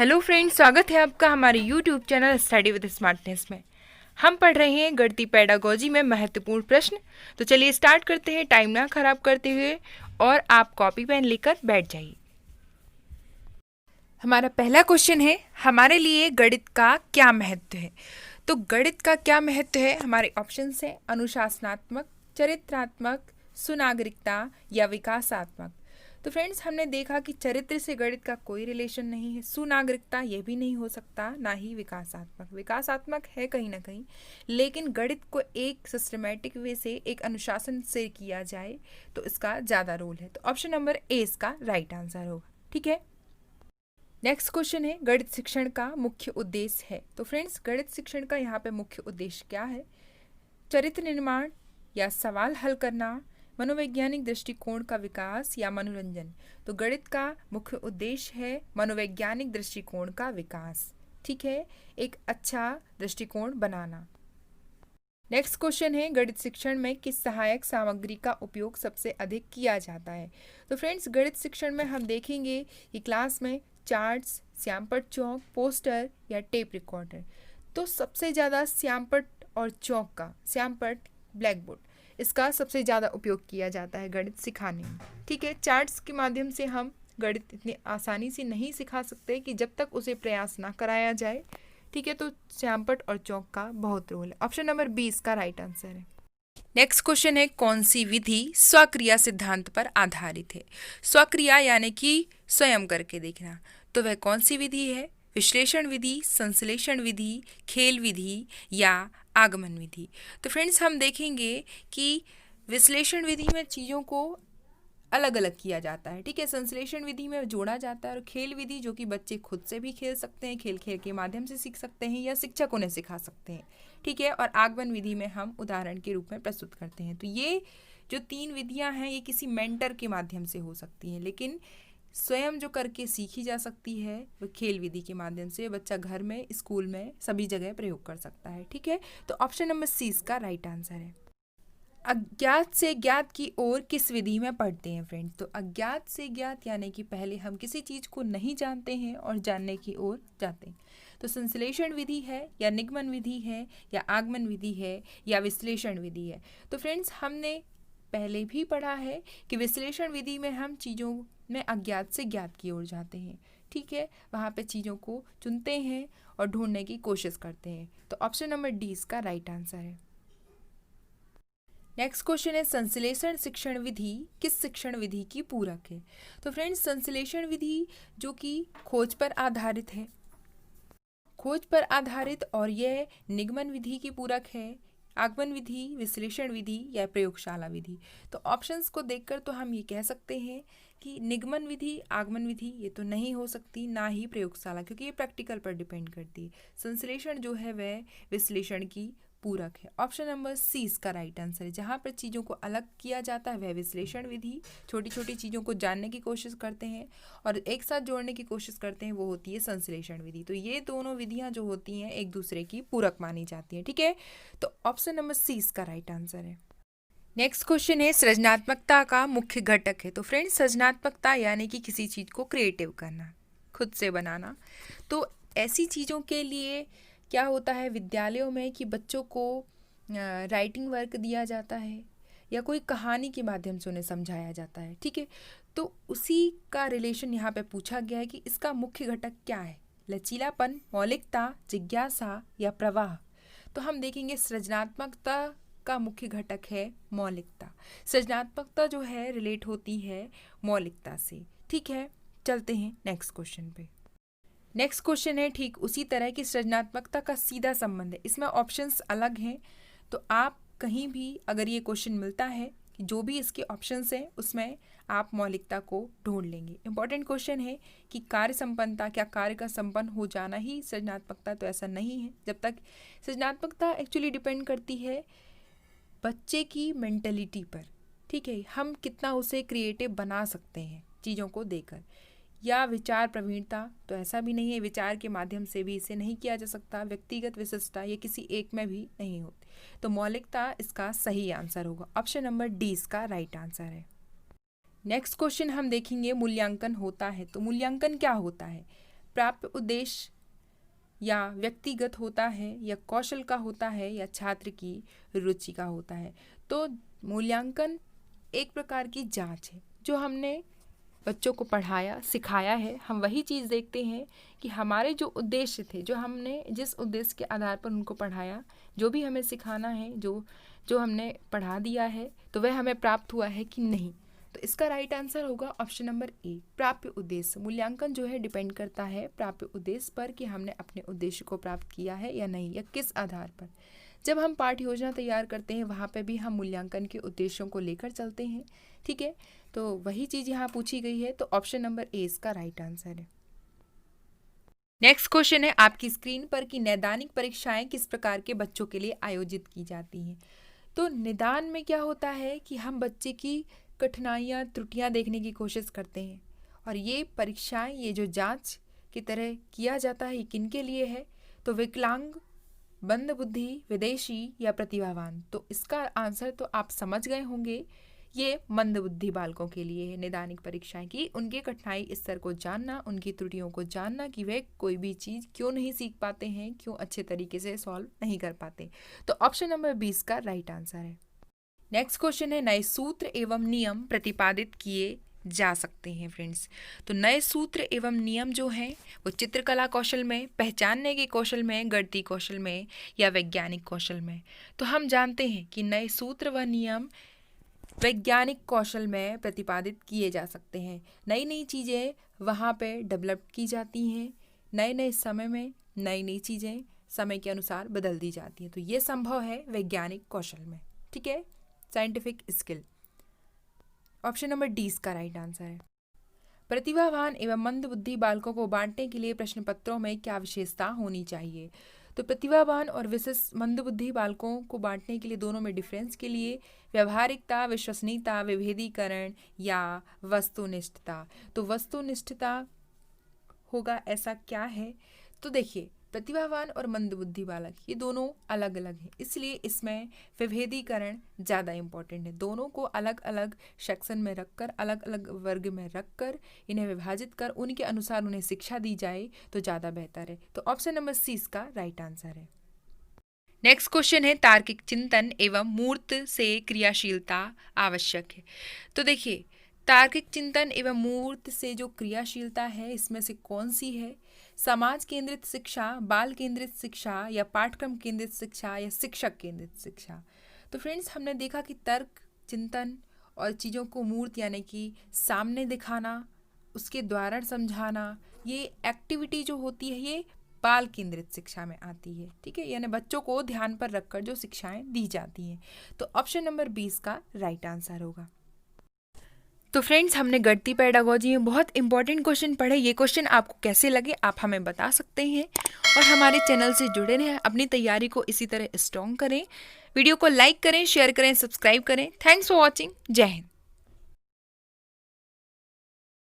Hello friends, स्वागत है आपका हमारे YouTube channel study with smartness में। हम पढ़ रहे हैं गणितीय पेडागोजी में महत्वपूर्ण प्रश्न। तो चलिए स्टार्ट करते हैं टाइम ना खराब करते हुए, और आप कॉपी पेन लेकर बैठ जाइए। हमारा पहला क्वेश्चन है, हमारे लिए गणित का क्या महत्व है। तो गणित का क्या महत्व है, हमारे ऑप्शंस हैं अनुशासनात्मक, चरित्रात्मक, सुनागरिकता या विकासात्मक। तो फ्रेंड्स, हमने देखा कि चरित्र से गणित का कोई रिलेशन नहीं है, सुनागरिकता ये भी नहीं हो सकता, ना ही विकासात्मक। विकासात्मक है कहीं ना कहीं, लेकिन गणित को एक सिस्टमेटिक वे से, एक अनुशासन से किया जाए तो इसका ज़्यादा रोल है। तो ऑप्शन नंबर ए इसका राइट आंसर होगा। ठीक है, नेक्स्ट क्वेश्चन है, गणित शिक्षण का मुख्य उद्देश्य है। तो फ्रेंड्स, गणित शिक्षण का यहाँ पे मुख्य उद्देश्य क्या है? चरित्र निर्माण या सवाल हल करना, मनोवैज्ञानिक दृष्टिकोण का विकास या मनोरंजन। तो गणित का मुख्य उद्देश्य है मनोवैज्ञानिक दृष्टिकोण का विकास। ठीक है, एक अच्छा दृष्टिकोण बनाना। नेक्स्ट क्वेश्चन है, गणित शिक्षण में किस सहायक सामग्री का उपयोग सबसे अधिक किया जाता है। तो फ्रेंड्स, गणित शिक्षण में हम देखेंगे कि क्लास में चार्ट्स, श्यामपट्ट चौक, पोस्टर या टेप रिकॉर्डर। तो सबसे ज़्यादा श्यामपट्ट और चौक का, श्यामपट्ट ब्लैक बोर्ड, इसका सबसे ज़्यादा उपयोग किया जाता है गणित सिखाने में। ठीक है, चार्ट्स के माध्यम से हम गणित इतनी आसानी से नहीं सिखा सकते कि जब तक उसे प्रयास ना कराया जाए। ठीक है, तो श्यामपट्ट और चौक का बहुत रोल है। ऑप्शन नंबर 20 का राइट आंसर है। नेक्स्ट क्वेश्चन है, कौन सी विधि स्वक्रिया सिद्धांत पर आधारित है। स्वक्रिया यानी कि स्वयं करके देखना। तो वह कौन सी विधि है? विश्लेषण विधि, संश्लेषण विधि, खेल विधि या आगमन विधि। तो फ्रेंड्स, हम देखेंगे कि विश्लेषण विधि में चीज़ों को अलग अलग किया जाता है। ठीक है, संश्लेषण विधि में जोड़ा जाता है, और खेल विधि जो कि बच्चे खुद से भी खेल सकते हैं, खेल खेल के माध्यम से सीख सकते हैं या शिक्षक उन्हें सिखा सकते हैं। ठीक है, और आगमन विधि में हम उदाहरण के रूप में प्रस्तुत करते हैं। तो ये जो 3 विधियां हैं, ये किसी मेंटर के माध्यम से हो सकती हैं, लेकिन स्वयं जो करके सीखी जा सकती है वो खेल विधि के माध्यम से बच्चा घर में, स्कूल में, सभी जगह प्रयोग कर सकता है। ठीक है, तो ऑप्शन नंबर सी इसका राइट आंसर है। अज्ञात से ज्ञात की ओर किस विधि में पढ़ते हैं फ्रेंड्स। तो अज्ञात से ज्ञात यानी कि पहले हम किसी चीज़ को नहीं जानते हैं और जानने की ओर जाते हैं। तो संश्लेषण विधि है या निगमन विधि है या आगमन विधि है या विश्लेषण विधि है। तो फ्रेंड्स, हमने पहले भी पढ़ा है कि विश्लेषण विधि में हम चीज़ों में अज्ञात से ज्ञात की ओर जाते हैं। ठीक है, वहाँ पे चीज़ों को चुनते हैं और ढूंढने की कोशिश करते हैं। तो ऑप्शन नंबर डी इसका राइट आंसर है। नेक्स्ट क्वेश्चन है, संश्लेषण शिक्षण विधि किस शिक्षण विधि की पूरक है। तो फ्रेंड्स, संश्लेषण विधि जो कि खोज पर आधारित है, खोज पर आधारित, और यह निगमन विधि की पूरक है। आगमन विधि, विश्लेषण विधि या प्रयोगशाला विधि। तो ऑप्शंस को देखकर तो हम ये कह सकते हैं कि निगमन विधि, आगमन विधि ये तो नहीं हो सकती, ना ही प्रयोगशाला, क्योंकि ये प्रैक्टिकल पर डिपेंड करती है। संश्लेषण जो है वह विश्लेषण की पूरक है। ऑप्शन नंबर सी इसका राइट आंसर है। जहाँ पर चीज़ों को अलग किया जाता है वह विश्लेषण विधि, छोटी छोटी चीज़ों को जानने की कोशिश करते हैं और एक साथ जोड़ने की कोशिश करते हैं, वो होती है संश्लेषण विधि। तो ये दोनों विधियाँ जो होती हैं एक दूसरे की पूरक मानी जाती हैं। ठीक है, तो ऑप्शन नंबर सी इसका राइट आंसर है। नेक्स्ट क्वेश्चन है, सृजनात्मकता का मुख्य घटक है। तो फ्रेंड्स, सृजनात्मकता यानी कि किसी चीज़ को क्रिएटिव करना, खुद से बनाना। तो ऐसी चीज़ों के लिए क्या होता है विद्यालयों में कि बच्चों को राइटिंग वर्क दिया जाता है या कोई कहानी के माध्यम से उन्हें समझाया जाता है। ठीक है, तो उसी का रिलेशन यहाँ पे पूछा गया है कि इसका मुख्य घटक क्या है? लचीलापन, मौलिकता, जिज्ञासा या प्रवाह। तो हम देखेंगे सृजनात्मकता का मुख्य घटक है मौलिकता। सृजनात्मकता जो है रिलेट होती है मौलिकता से। ठीक है, चलते हैं नेक्स्ट क्वेश्चन पे। नेक्स्ट क्वेश्चन है, ठीक उसी तरह की सृजनात्मकता का सीधा संबंध है। इसमें ऑप्शंस अलग हैं, तो आप कहीं भी अगर ये क्वेश्चन मिलता है कि जो भी इसके ऑप्शंस हैं उसमें आप मौलिकता को ढूंढ लेंगे। इंपॉर्टेंट क्वेश्चन है कि कार्य संपन्नता, क्या कार्य का संपन्न हो जाना ही सृजनात्मकता? तो ऐसा नहीं है। जब तक सृजनात्मकता एक्चुअली डिपेंड करती है बच्चे की मेंटलिटी पर। ठीक है, हम कितना उसे क्रिएटिव बना सकते हैं चीज़ों को देकर, या विचार प्रवीणता। तो ऐसा भी नहीं है, विचार के माध्यम से भी इसे नहीं किया जा सकता। व्यक्तिगत विशिष्टता ये किसी एक में भी नहीं होती। तो मौलिकता इसका सही आंसर होगा। ऑप्शन नंबर डी इसका राइट आंसर है। नेक्स्ट क्वेश्चन हम देखेंगे, मूल्यांकन होता है। तो मूल्यांकन क्या होता है? प्राप्य उद्देश्य या व्यक्तिगत होता है, या कौशल का होता है, या छात्र की रुचि का होता है। तो मूल्यांकन एक प्रकार की जांच है। जो हमने बच्चों को पढ़ाया सिखाया है, हम वही चीज़ देखते हैं कि हमारे जो उद्देश्य थे, जो हमने जिस उद्देश्य के आधार पर उनको पढ़ाया, जो भी हमें सिखाना है, जो हमने पढ़ा दिया है, तो वह हमें प्राप्त हुआ है कि नहीं। तो इसका राइट आंसर होगा ऑप्शन नंबर ए, प्राप्य उद्देश्य। मूल्यांकन जो है डिपेंड करता है प्राप्य उद्देश्य पर कि हमने अपने उद्देश्य को प्राप्त किया है या नहीं, या किस आधार पर। जब हम पाठ्य योजना तैयार करते हैं, वहाँ पे भी हम मूल्यांकन के उद्देश्यों को लेकर चलते हैं, ठीक है। तो वही चीज़ यहाँ पूछी गई है, तो ऑप्शन नंबर ए इसका राइट आंसर है। नेक्स्ट क्वेश्चन है आपकी स्क्रीन पर कि नैदानिक परीक्षाएं किस प्रकार के बच्चों के लिए आयोजित की जाती हैं। तो निदान में क्या होता है कि हम बच्चे की कठिनाइयाँ त्रुटियाँ देखने की कोशिश करते हैं, और ये परीक्षाएं, ये जो जांच की तरह किया जाता है, ये किन के लिए है? तो विकलांग, मंदबुद्धि, विदेशी या प्रतिभावान। तो इसका आंसर तो आप समझ गए होंगे, ये मंदबुद्धि बालकों के लिए है निदानिक परीक्षाएं की उनके कठिनाई स्तर को जानना, उनकी त्रुटियों को जानना कि वे कोई भी चीज़ क्यों नहीं सीख पाते हैं, क्यों अच्छे तरीके से सॉल्व नहीं कर पाते। तो ऑप्शन नंबर 20 का राइट आंसर है। नेक्स्ट क्वेश्चन है नए सूत्र एवं नियम प्रतिपादित किए जा सकते हैं फ्रेंड्स। तो नए सूत्र एवं नियम जो हैं वो चित्रकला कौशल में, पहचानने के कौशल में, गणितीय कौशल में या वैज्ञानिक कौशल में। तो हम जानते हैं कि नए सूत्र व नियम वैज्ञानिक कौशल में प्रतिपादित किए जा सकते हैं। नई नई चीज़ें वहाँ पे डेवलप की जाती हैं, नए नए समय में नई नई चीज़ें समय के अनुसार बदल दी जाती हैं। तो ये संभव है वैज्ञानिक कौशल में, ठीक है, scientific skill. Option number D इसका राइट आंसर है। प्रतिभावान एवं मंदबुद्धि बालकों को बांटने के लिए प्रश्न पत्रों में क्या विशेषता होनी चाहिए? तो प्रतिभावान और विशेष मंदबुद्धि बालकों को बांटने के लिए दोनों में डिफरेंस के लिए व्यवहारिकता, विश्वसनीयता, विभेदीकरण या वस्तुनिष्ठता। तो वस्तुनिष्ठता होगा, ऐसा क्या है? तो देखिए, प्रतिभावान और मंदबुद्धि बालक ये दोनों अलग अलग हैं, इसलिए इसमें विभेदीकरण ज़्यादा इम्पॉर्टेंट है। दोनों को अलग अलग सेक्शन में रखकर, अलग अलग वर्ग में रखकर, इन्हें विभाजित कर उनके अनुसार उन्हें शिक्षा दी जाए तो ज़्यादा बेहतर है। तो ऑप्शन नंबर सी इसका राइट आंसर है। नेक्स्ट क्वेश्चन है तार्किक चिंतन एवं मूर्त से क्रियाशीलता आवश्यक है। तो देखिए, तार्किक चिंतन एवं मूर्त से जो क्रियाशीलता है, इसमें से कौन सी है? समाज केंद्रित शिक्षा, बाल केंद्रित शिक्षा या पाठ्यक्रम केंद्रित शिक्षा या शिक्षक केंद्रित शिक्षा। तो फ्रेंड्स, हमने देखा कि तर्क, चिंतन और चीज़ों को मूर्त यानी कि सामने दिखाना, उसके द्वारा समझाना, ये एक्टिविटी जो होती है ये बाल केंद्रित शिक्षा में आती है, ठीक है, यानी बच्चों को ध्यान पर रखकर जो शिक्षाएं दी जाती हैं। तो ऑप्शन नंबर 20 का राइट आंसर होगा। तो फ्रेंड्स, हमने गणितीय पेडागोजी में बहुत इंपॉर्टेंट क्वेश्चन पढ़े। ये क्वेश्चन आपको कैसे लगे आप हमें बता सकते हैं, और हमारे चैनल से जुड़े रहें, अपनी तैयारी को इसी तरह स्ट्रॉन्ग करें। वीडियो को लाइक करें, शेयर करें, सब्सक्राइब करें। Thanks for watching. जय हिंद।